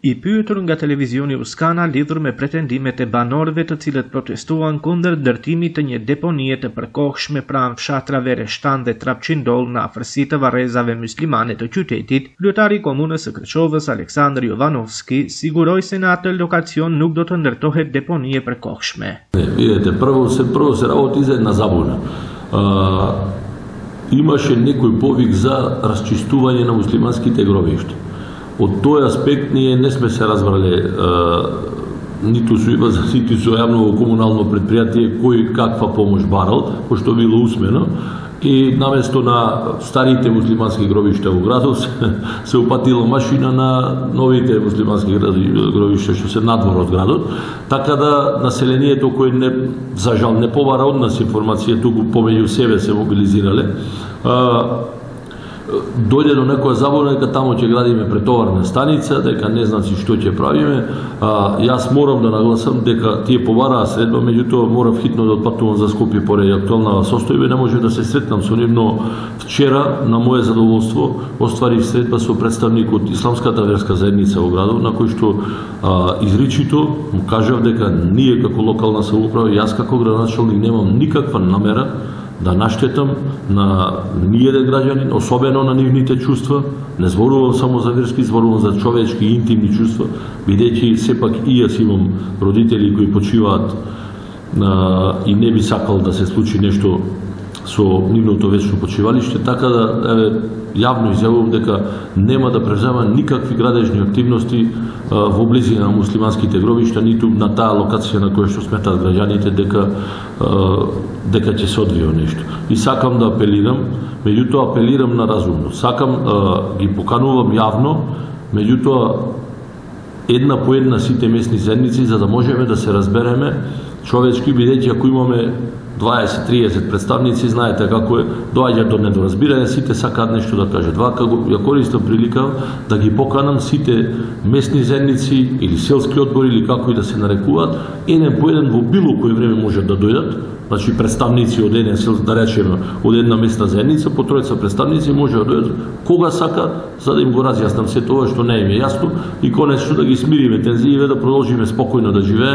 I pyetur nga televizioni Uskana lidhur me pretendimet e banorëve të cilët protestuan kundër ndërtimit të një deponie të përkohshme pranë fshatrave Reshtan dhe Trapçindol në afërsi të varrezave myslimane të qytetit, kryetari i komunës së Kërçovës Aleksandr Jovanovski siguroi se në atë lokacion nuk do të ndërtohet deponie përkohshme. Видете, прво се работи за една забуна. Имаше некој повик за расчистување на муслиманските гробишта. Од тој аспект ние не сме се разбрале ниту со ИВА, ниту со јавно комунално предпријатие кој каква помош барал, пошто било усмено, и наместо на старите муслимански гробишта во градот се упатила машина на новите муслимански гробишта што се надвор од градот, така да населението кој за жал не побара од нас информација, туку помеѓу себе се мобилизирале, дојде до некоја забуна дека таму ќе градиме претоварна станица, дека не знаци што ќе правиме. Јас морам да нагласам дека тие побараа средба, меѓутоа морав хитно да отпатувам за Скопје поради актуелна состојба, не може да се сретнам со нив, но вчера на моје задоволство остварив средба со представник од исламската верска заедница во градот, на кој што изричито му кажав дека ние како локална самоуправа, јас како градоначалник немам никаква намера да наштетам на ниеден граѓанин, особено на нивните чувства. Не зборувам само за верски, зборувам за човечки и интимни чувства, бидејќи сепак и јас имам родители кои почиваат и не би сакал да се случи нешто со нивното вечно почивалиште, така да јавно изјавувам дека нема да превзема никакви градежни активности во близина на муслиманските гробишта, ниту на таа локација на која што сметаат граѓаните дека ќе се одвие нешто. И сакам да апелирам, меѓутоа апелирам на разумност. Сакам ги поканувам јавно, меѓутоа една по една сите местни заедници, за да можеме да се разбереме човечки, бидејќи ако имаме 20-30 представници, знаете како е, доаѓа до недоразбирање, сите сакаат нешто да кажат. Ја користам прилика да ги поканам сите местни заедници или селски одбори или како и да се нарекуваат, еден по еден во било кој време можат да дојдат, значи представници од еден сел, да речеме, од една местна заедница, по тројца представници може да дојдат кога сакаат, за да им го разјаснам се тоа што не им е јасно и конечно да ги смириме тензиите, да продолжиме спокојно да живееме.